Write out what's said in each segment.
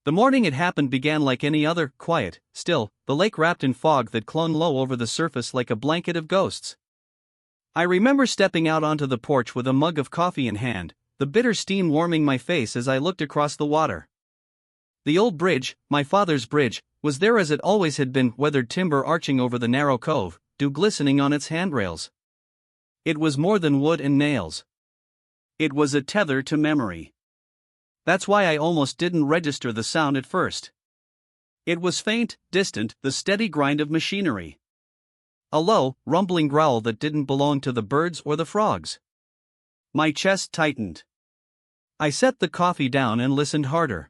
The morning it happened began like any other, quiet, still, the lake wrapped in fog that clung low over the surface like a blanket of ghosts. I remember stepping out onto the porch with a mug of coffee in hand, the bitter steam warming my face as I looked across the water. The old bridge, my father's bridge, was there as it always had been, weathered timber arching over the narrow cove, dew glistening on its handrails. It was more than wood and nails. It was a tether to memory. That's why I almost didn't register the sound at first. It was faint, distant, the steady grind of machinery. A low, rumbling growl that didn't belong to the birds or the frogs. My chest tightened. I set the coffee down and listened harder.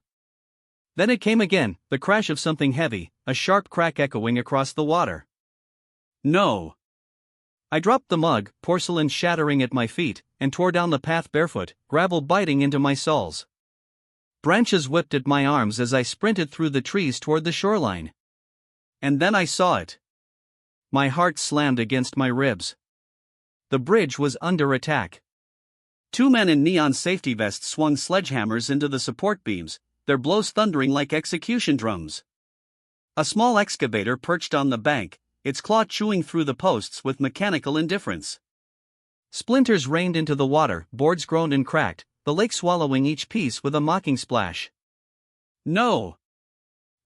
Then it came again, the crash of something heavy, a sharp crack echoing across the water. No. I dropped the mug, porcelain shattering at my feet, and tore down the path barefoot, gravel biting into my soles. Branches whipped at my arms as I sprinted through the trees toward the shoreline. And then I saw it. My heart slammed against my ribs. The bridge was under attack. 2 men in neon safety vests swung sledgehammers into the support beams, their blows thundering like execution drums. A small excavator perched on the bank, its claw chewing through the posts with mechanical indifference. Splinters rained into the water, boards groaned and cracked, the lake swallowing each piece with a mocking splash. No!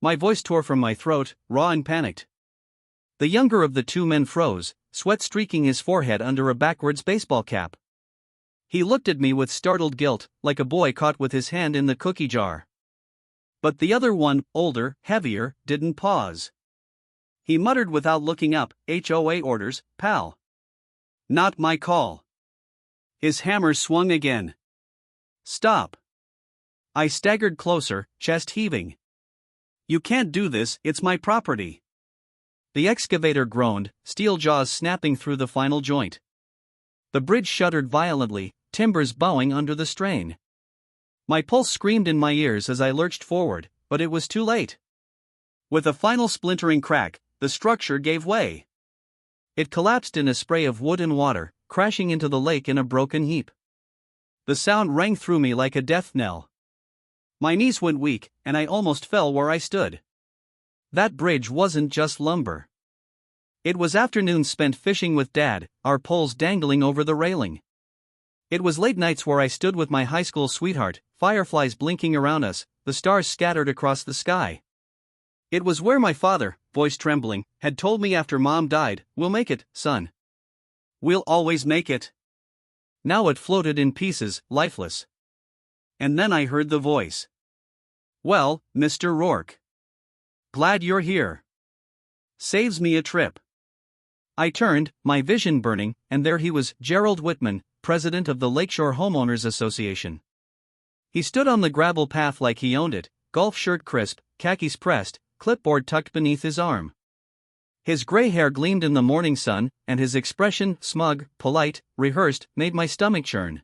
My voice tore from my throat, raw and panicked. The younger of the 2 men froze, sweat streaking his forehead under a backwards baseball cap. He looked at me with startled guilt, like a boy caught with his hand in the cookie jar. But the other one, older, heavier, didn't pause. He muttered without looking up, "HOA orders, pal." Not my call. His hammer swung again. Stop. I staggered closer, chest heaving. You can't do this, it's my property. The excavator groaned, steel jaws snapping through the final joint. The bridge shuddered violently, timbers bowing under the strain. My pulse screamed in my ears as I lurched forward, but it was too late. With a final splintering crack, the structure gave way. It collapsed in a spray of wood and water, crashing into the lake in a broken heap. The sound rang through me like a death knell. My knees went weak, and I almost fell where I stood. That bridge wasn't just lumber. It was afternoons spent fishing with Dad, our poles dangling over the railing. It was late nights where I stood with my high school sweetheart, fireflies blinking around us, the stars scattered across the sky. It was where my father, voice trembling, had told me after Mom died, "We'll make it, son. We'll always make it." Now it floated in pieces, lifeless. And then I heard the voice. "Well, Mr. Rourke. Glad you're here. Saves me a trip." I turned, my vision burning, and there he was, Gerald Whitman, president of the Lakeshore Homeowners Association. He stood on the gravel path like he owned it, golf shirt crisp, khakis pressed, clipboard tucked beneath his arm. His gray hair gleamed in the morning sun, and his expression, smug, polite, rehearsed, made my stomach churn.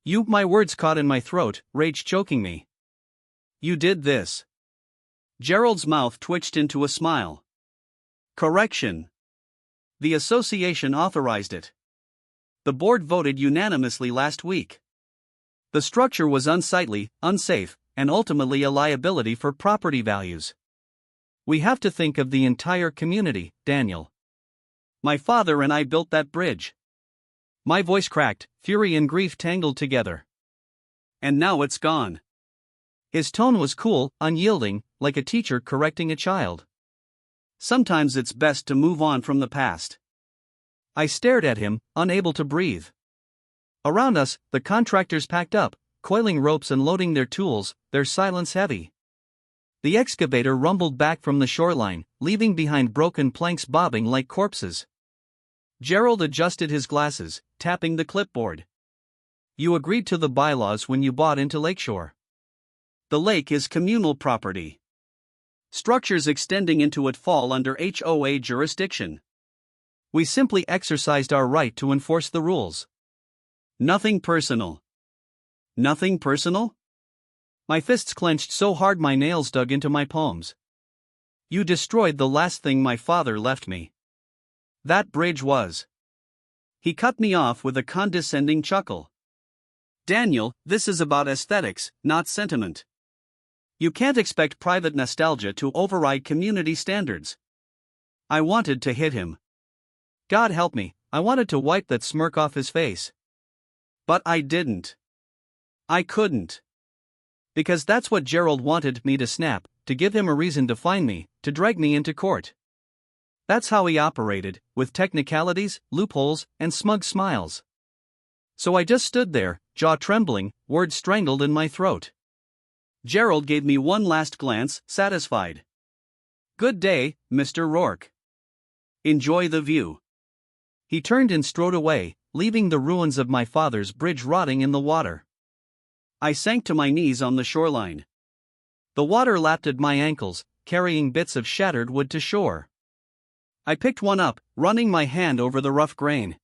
My words caught in my throat, rage choking me. "You did this." Gerald's mouth twitched into a smile. "Correction. The association authorized it. The board voted unanimously last week. The structure was unsightly, unsafe, and ultimately a liability for property values. We have to think of the entire community, Daniel. My father and I built that bridge." My voice cracked, fury and grief tangled together. "And now it's gone." His tone was cool, unyielding, like a teacher correcting a child. "Sometimes it's best to move on from the past." I stared at him, unable to breathe. Around us, the contractors packed up, coiling ropes and loading their tools, their silence heavy. The excavator rumbled back from the shoreline, leaving behind broken planks bobbing like corpses. Gerald adjusted his glasses, tapping the clipboard. "You agreed to the bylaws when you bought into Lakeshore. The lake is communal property. Structures extending into it fall under HOA jurisdiction. We simply exercised our right to enforce the rules. Nothing personal." "Nothing personal?" My fists clenched so hard my nails dug into my palms. "You destroyed the last thing my father left me. That bridge was." He cut me off with a condescending chuckle. "Daniel, this is about aesthetics, not sentiment. You can't expect private nostalgia to override community standards. I wanted to hit him. God help me, I wanted to wipe that smirk off his face. But I didn't. I couldn't. Because that's what Gerald wanted me to snap, to give him a reason to find me, to drag me into court. That's how he operated, with technicalities, loopholes, and smug smiles. So I just stood there, jaw trembling, words strangled in my throat. Gerald gave me one last glance, satisfied. Good day, Mr. Rourke. Enjoy the view. He turned and strode away, leaving the ruins of my father's bridge rotting in the water. I sank to my knees on the shoreline. The water lapped at my ankles, carrying bits of shattered wood to shore. I picked one up, running my hand over the rough grain.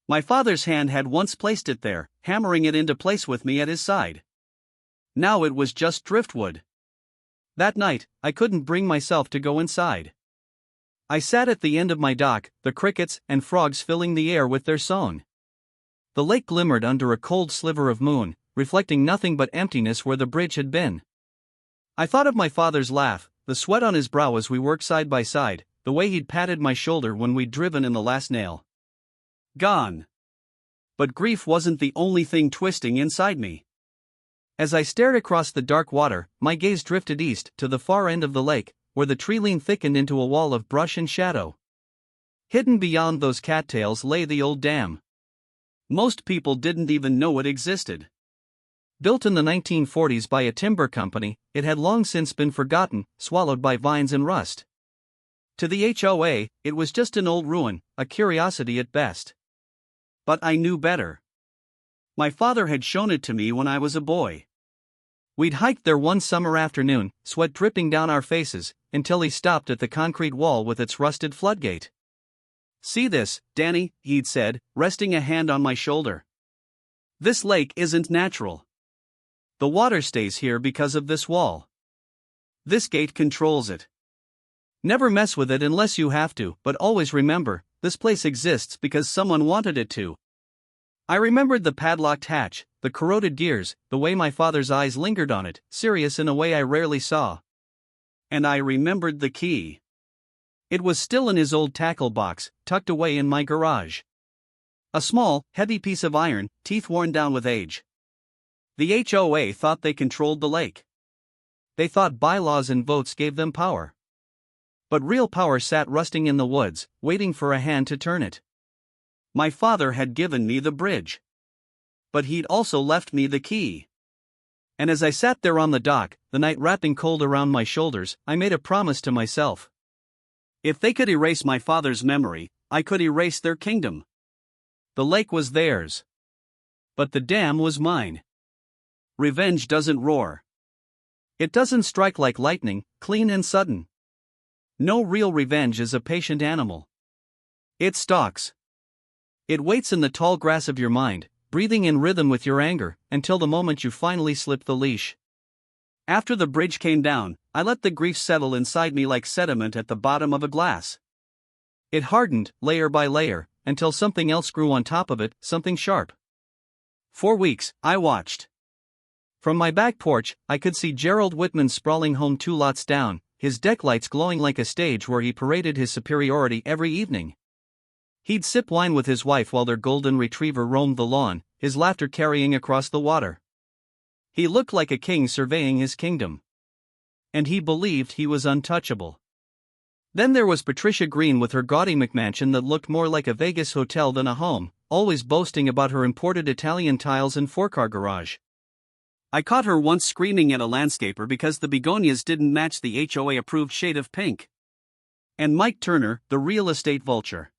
My father's hand had once placed it there, hammering it into place with me at his side. Now it was just driftwood. That night, I couldn't bring myself to go inside. I sat at the end of my dock, the crickets and frogs filling the air with their song. The lake glimmered under a cold sliver of moon, reflecting nothing but emptiness where the bridge had been. I thought of my father's laugh, the sweat on his brow as we worked side by side, the way he'd patted my shoulder when we'd driven in the last nail. Gone. But grief wasn't the only thing twisting inside me. As I stared across the dark water, my gaze drifted east to the far end of the lake, where the treeline thickened into a wall of brush and shadow. Hidden beyond those cattails lay the old dam. Most people didn't even know it existed. Built in the 1940s by a timber company, it had long since been forgotten, swallowed by vines and rust. To the HOA, it was just an old ruin, a curiosity at best. But I knew better. My father had shown it to me when I was a boy. We'd hiked there one summer afternoon, sweat dripping down our faces, until he stopped at the concrete wall with its rusted floodgate. See this, Danny, he'd said, resting a hand on my shoulder. This lake isn't natural. The water stays here because of this wall. This gate controls it. Never mess with it unless you have to, but always remember, this place exists because someone wanted it to. I remembered the padlocked hatch, the corroded gears, the way my father's eyes lingered on it, serious in a way I rarely saw. And I remembered the key. It was still in his old tackle box, tucked away in my garage. A small, heavy piece of iron, teeth worn down with age. The HOA thought they controlled the lake. They thought bylaws and votes gave them power. But real power sat rusting in the woods, waiting for a hand to turn it. My father had given me the bridge. But he'd also left me the key. And as I sat there on the dock, the night wrapping cold around my shoulders, I made a promise to myself. If they could erase my father's memory, I could erase their kingdom. The lake was theirs. But the dam was mine. Revenge doesn't roar. It doesn't strike like lightning, clean and sudden. No real revenge is a patient animal. It stalks. It waits in the tall grass of your mind, breathing in rhythm with your anger, until the moment you finally slip the leash. After the bridge came down, I let the grief settle inside me like sediment at the bottom of a glass. It hardened, layer by layer, until something else grew on top of it, something sharp. For weeks, I watched. From my back porch, I could see Gerald Whitman's sprawling home 2 lots down, his deck lights glowing like a stage where he paraded his superiority every evening. He'd sip wine with his wife while their golden retriever roamed the lawn, his laughter carrying across the water. He looked like a king surveying his kingdom. And he believed he was untouchable. Then there was Patricia Green with her gaudy McMansion that looked more like a Vegas hotel than a home, always boasting about her imported Italian tiles and 4-car garage. I caught her once screaming at a landscaper because the begonias didn't match the HOA-approved shade of pink. And Mike Turner, the real estate vulture.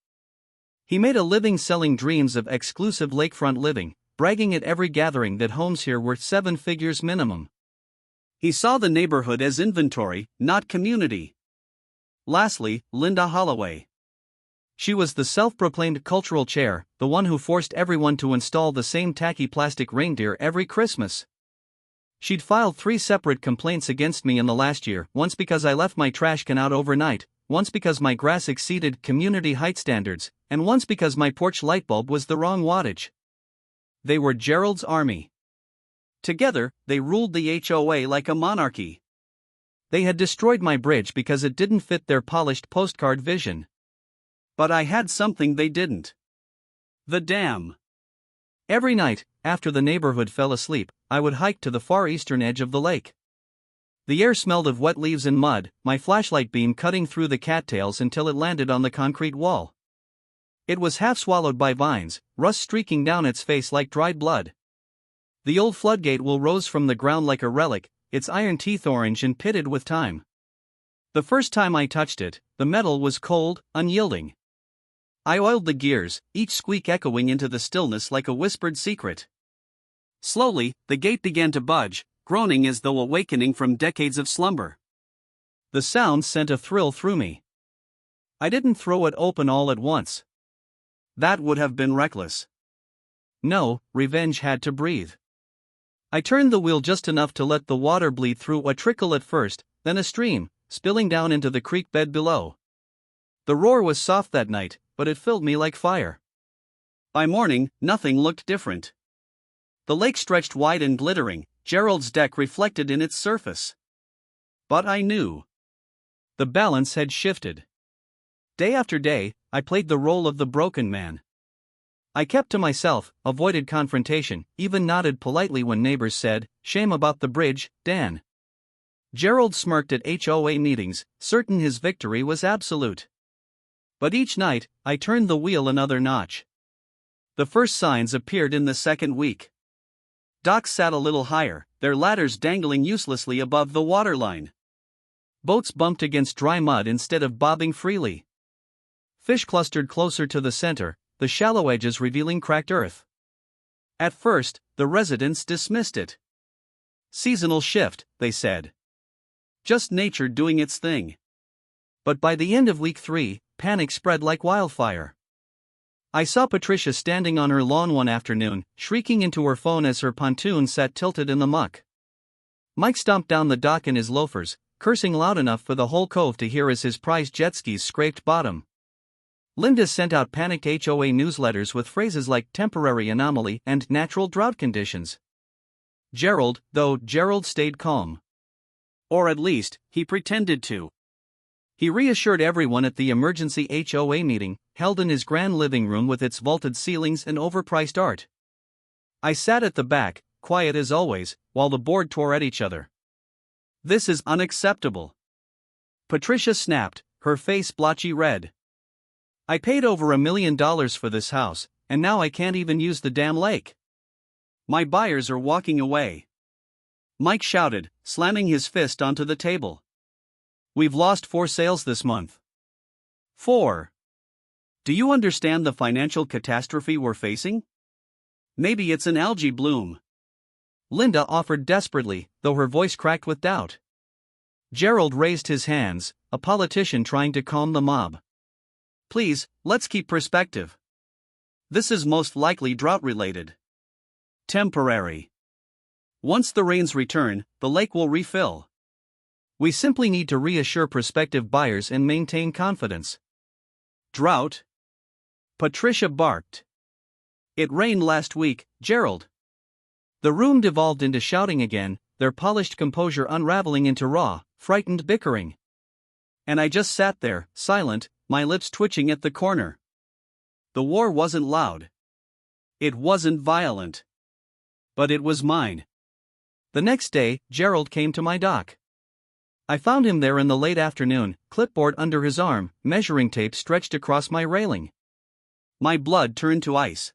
He made a living selling dreams of exclusive lakefront living, bragging at every gathering that homes here were 7 figures minimum. He saw the neighborhood as inventory, not community. Lastly, Linda Holloway. She was the self-proclaimed cultural chair, the one who forced everyone to install the same tacky plastic reindeer every Christmas. She'd filed 3 separate complaints against me in the last year, once because I left my trash can out overnight, once because my grass exceeded community height standards, and once because my porch light bulb was the wrong wattage. They were Gerald's army. Together, they ruled the HOA like a monarchy. They had destroyed my bridge because it didn't fit their polished postcard vision. But I had something they didn't. The dam. Every night, after the neighborhood fell asleep, I would hike to the far eastern edge of the lake. The air smelled of wet leaves and mud, my flashlight beam cutting through the cattails until it landed on the concrete wall. It was half swallowed by vines, rust streaking down its face like dried blood. The old floodgate will rose from the ground like a relic, its iron teeth orange and pitted with time. The first time I touched it, the metal was cold, unyielding. I oiled the gears, each squeak echoing into the stillness like a whispered secret. Slowly, the gate began to budge, groaning as though awakening from decades of slumber. The sound sent a thrill through me. I didn't throw it open all at once. That would have been reckless. No, revenge had to breathe. I turned the wheel just enough to let the water bleed through a trickle at first, then a stream, spilling down into the creek bed below. The roar was soft that night, but it filled me like fire. By morning, nothing looked different. The lake stretched wide and glittering, Gerald's deck reflected in its surface. But I knew. The balance had shifted. Day after day, I played the role of the broken man. I kept to myself, avoided confrontation, even nodded politely when neighbors said, "Shame about the bridge, Dan." Gerald smirked at HOA meetings, certain his victory was absolute. But each night, I turned the wheel another notch. The first signs appeared in the second week. Docks sat a little higher, their ladders dangling uselessly above the waterline. Boats bumped against dry mud instead of bobbing freely. Fish clustered closer to the center, the shallow edges revealing cracked earth. At first, the residents dismissed it. Seasonal shift, they said. Just nature doing its thing. But by the end of week 3, panic spread like wildfire. I saw Patricia standing on her lawn one afternoon, shrieking into her phone as her pontoon sat tilted in the muck. Mike stomped down the dock in his loafers, cursing loud enough for the whole cove to hear as his prized jet skis scraped bottom. Linda sent out panicked HOA newsletters with phrases like temporary anomaly and natural drought conditions. Gerald stayed calm. Or at least, he pretended to. He reassured everyone at the emergency HOA meeting, held in his grand living room with its vaulted ceilings and overpriced art. I sat at the back, quiet as always, while the board tore at each other. "This is unacceptable." Patricia snapped, her face blotchy red. "I paid over $1 million for this house, and now I can't even use the damn lake. My buyers are walking away." Mike shouted, slamming his fist onto the table. "We've lost 4 sales this month." 4. Do you understand the financial catastrophe we're facing? Maybe it's an algae bloom. Linda offered desperately, though her voice cracked with doubt. Gerald raised his hands, a politician trying to calm the mob. "Please, let's keep perspective. This is most likely drought-related. Temporary. Once the rains return, the lake will refill. We simply need to reassure prospective buyers and maintain confidence." "Drought?" Patricia barked. "It rained last week, Gerald." The room devolved into shouting again, their polished composure unraveling into raw, frightened bickering. And I just sat there, silent, my lips twitching at the corner. The war wasn't loud. It wasn't violent. But it was mine. The next day, Gerald came to my dock. I found him there in the late afternoon, clipboard under his arm, measuring tape stretched across my railing. My blood turned to ice.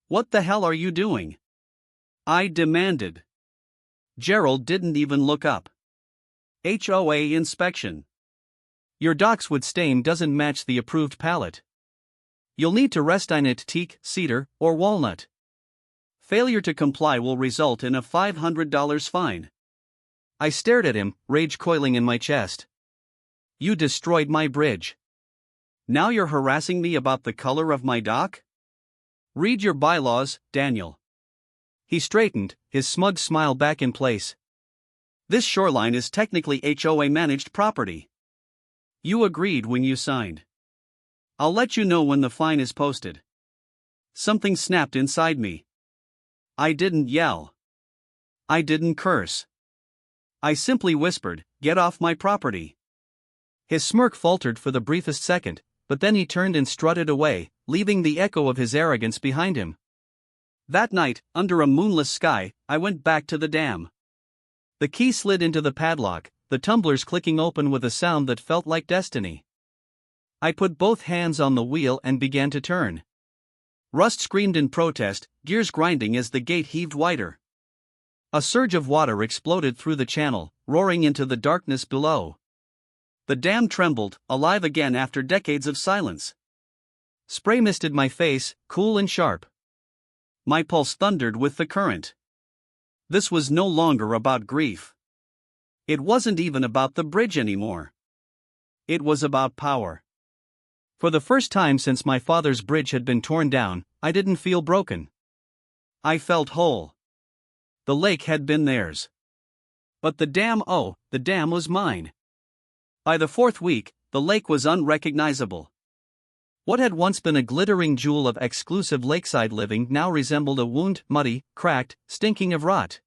"What the hell are you doing?" I demanded. Gerald didn't even look up. "HOA inspection. Your dock's wood stain doesn't match the approved palette. You'll need to restine teak, cedar, or walnut. Failure to comply will result in a $500 fine." I stared at him, rage coiling in my chest. "You destroyed my bridge. Now you're harassing me about the color of my dock? Read your bylaws, Daniel." He straightened, his smug smile back in place. "This shoreline is technically HOA managed property. You agreed when you signed. I'll let you know when the fine is posted." Something snapped inside me. I didn't yell. I didn't curse. I simply whispered, "Get off my property." His smirk faltered for the briefest second, but then he turned and strutted away, leaving the echo of his arrogance behind him. That night, under a moonless sky, I went back to the dam. The key slid into the padlock, the tumblers clicking open with a sound that felt like destiny. I put both hands on the wheel and began to turn. Rust screamed in protest, gears grinding as the gate heaved wider. A surge of water exploded through the channel, roaring into the darkness below. The dam trembled, alive again after decades of silence. Spray misted my face, cool and sharp. My pulse thundered with the current. This was no longer about grief. It wasn't even about the bridge anymore. It was about power. For the first time since my father's bridge had been torn down, I didn't feel broken. I felt whole. The lake had been theirs. But the dam was mine. By the fourth week, the lake was unrecognizable. What had once been a glittering jewel of exclusive lakeside living now resembled a wound, muddy, cracked, stinking of rot.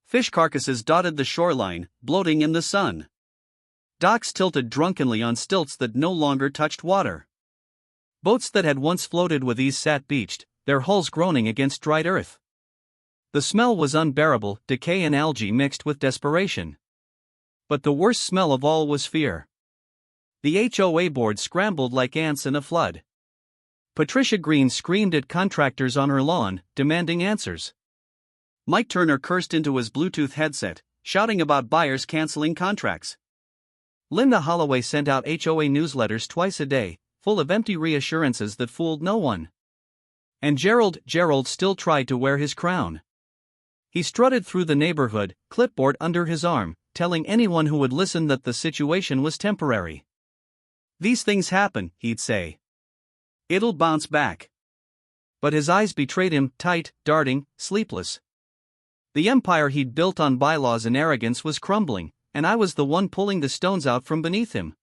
Fish carcasses dotted the shoreline, bloating in the sun. Docks tilted drunkenly on stilts that no longer touched water. Boats that had once floated with ease sat beached, their hulls groaning against dried earth. The smell was unbearable, decay and algae mixed with desperation. But the worst smell of all was fear. The HOA board scrambled like ants in a flood. Patricia Green screamed at contractors on her lawn, demanding answers. Mike Turner cursed into his Bluetooth headset, shouting about buyers canceling contracts. Linda Holloway sent out HOA newsletters twice a day, full of empty reassurances that fooled no one. And Gerald still tried to wear his crown. He strutted through the neighborhood, clipboard under his arm, telling anyone who would listen that the situation was temporary. "These things happen," he'd say. "It'll bounce back." But his eyes betrayed him, tight, darting, sleepless. The empire he'd built on bylaws and arrogance was crumbling, and I was the one pulling the stones out from beneath him.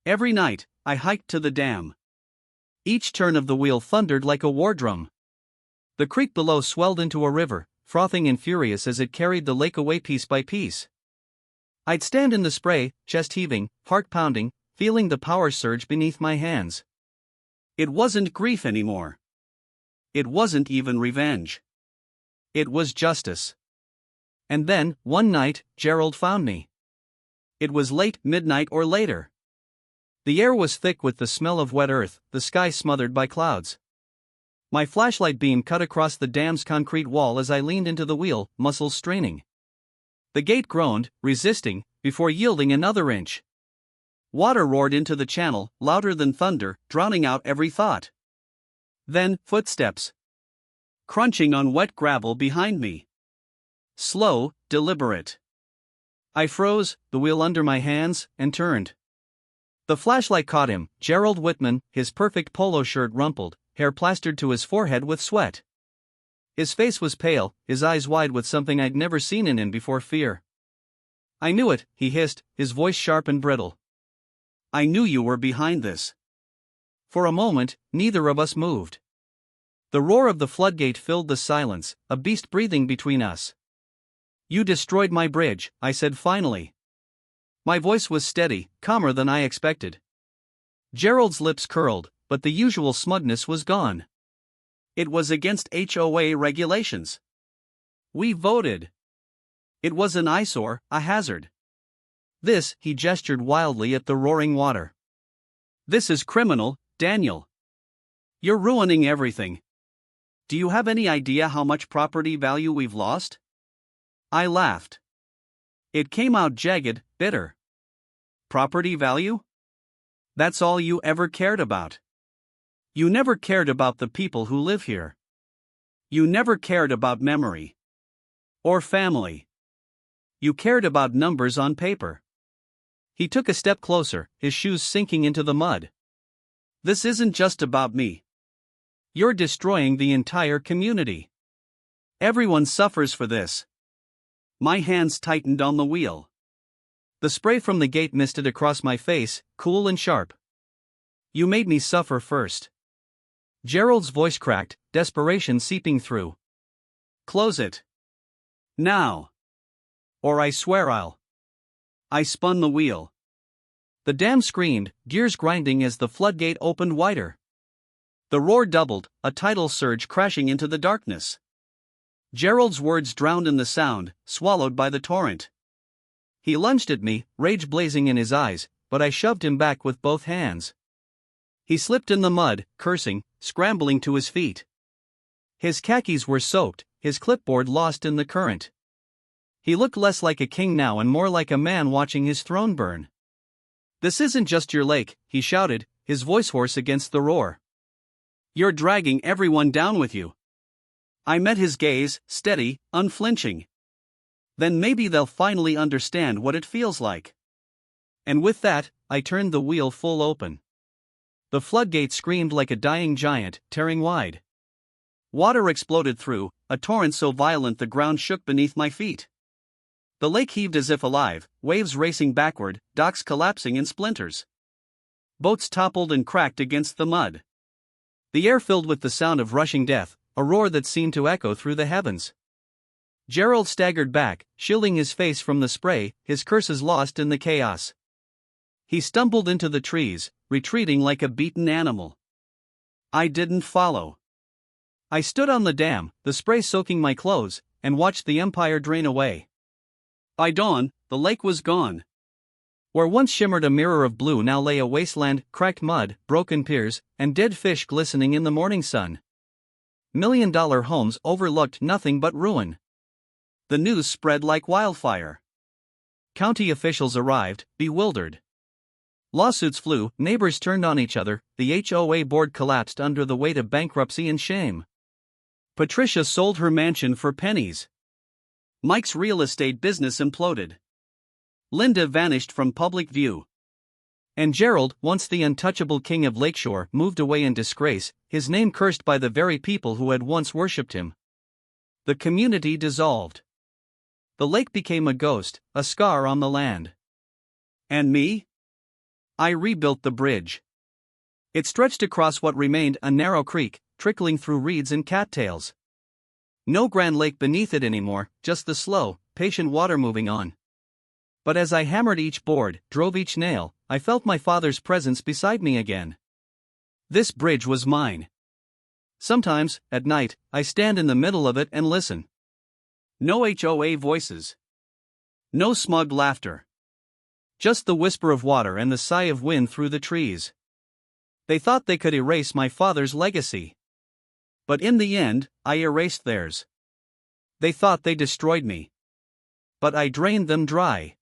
Every night, I hiked to the dam. Each turn of the wheel thundered like a war drum. The creek below swelled into a river, frothing and furious as it carried the lake away piece by piece. I'd stand in the spray, chest heaving, heart pounding, feeling the power surge beneath my hands. It wasn't grief anymore. It wasn't even revenge. It was justice. And then, one night, Gerald found me. It was late, midnight or later. The air was thick with the smell of wet earth, the sky smothered by clouds. My flashlight beam cut across the dam's concrete wall as I leaned into the wheel, muscles straining. The gate groaned, resisting, before yielding another inch. Water roared into the channel, louder than thunder, drowning out every thought. Then, footsteps. Crunching on wet gravel behind me. Slow, deliberate. I froze, the wheel under my hands, and turned. The flashlight caught him, Gerald Whitman, his perfect polo shirt rumpled, hair plastered to his forehead with sweat. His face was pale, his eyes wide with something I'd never seen in him before: fear. "I knew it," he hissed, his voice sharp and brittle. "I knew you were behind this." For a moment, neither of us moved. The roar of the floodgate filled the silence, a beast breathing between us. "You destroyed my bridge," I said finally. My voice was steady, calmer than I expected. Gerald's lips curled, but the usual smugness was gone. "It was against HOA regulations. We voted. It was an eyesore, a hazard. This," he gestured wildly at the roaring water. "This is criminal, Daniel. You're ruining everything. Do you have any idea how much property value we've lost?" I laughed. It came out jagged, bitter. "Property value? That's all you ever cared about. You never cared about the people who live here. You never cared about memory. Or family. You cared about numbers on paper." He took a step closer, his shoes sinking into the mud. "This isn't just about me. You're destroying the entire community. Everyone suffers for this." My hands tightened on the wheel. The spray from the gate misted across my face, cool and sharp. "You made me suffer first." Gerald's voice cracked, desperation seeping through. "Close it. Now. Or I swear I'll. I spun the wheel. The dam screamed, gears grinding as the floodgate opened wider. The roar doubled, a tidal surge crashing into the darkness. Gerald's words drowned in the sound, swallowed by the torrent. He lunged at me, rage blazing in his eyes, but I shoved him back with both hands. He slipped in the mud, cursing, scrambling to his feet. His khakis were soaked, his clipboard lost in the current. He looked less like a king now and more like a man watching his throne burn. "This isn't just your lake," he shouted, his voice hoarse against the roar. "You're dragging everyone down with you." I met his gaze, steady, unflinching. "Then maybe they'll finally understand what it feels like." And with that, I turned the wheel full open. The floodgate screamed like a dying giant, tearing wide. Water exploded through, a torrent so violent the ground shook beneath my feet. The lake heaved as if alive, waves racing backward, docks collapsing in splinters. Boats toppled and cracked against the mud. The air filled with the sound of rushing death, a roar that seemed to echo through the heavens. Gerald staggered back, shielding his face from the spray, his curses lost in the chaos. He stumbled into the trees, retreating like a beaten animal. I didn't follow. I stood on the dam, the spray soaking my clothes, and watched the empire drain away. By dawn, the lake was gone. Where once shimmered a mirror of blue now lay a wasteland, cracked mud, broken piers, and dead fish glistening in the morning sun. $1-million homes overlooked nothing but ruin. The news spread like wildfire. County officials arrived, bewildered. Lawsuits flew, neighbors turned on each other, the HOA board collapsed under the weight of bankruptcy and shame. Patricia sold her mansion for pennies. Mike's real estate business imploded. Linda vanished from public view. And Gerald, once the untouchable king of Lakeshore, moved away in disgrace, his name cursed by the very people who had once worshipped him. The community dissolved. The lake became a ghost, a scar on the land. And me? I rebuilt the bridge. It stretched across what remained a narrow creek, trickling through reeds and cattails. No grand lake beneath it anymore, just the slow, patient water moving on. But as I hammered each board, drove each nail, I felt my father's presence beside me again. This bridge was mine. Sometimes, at night, I stand in the middle of it and listen. No HOA voices. No smug laughter. Just the whisper of water and the sigh of wind through the trees. They thought they could erase my father's legacy. But in the end, I erased theirs. They thought they destroyed me. But I drained them dry.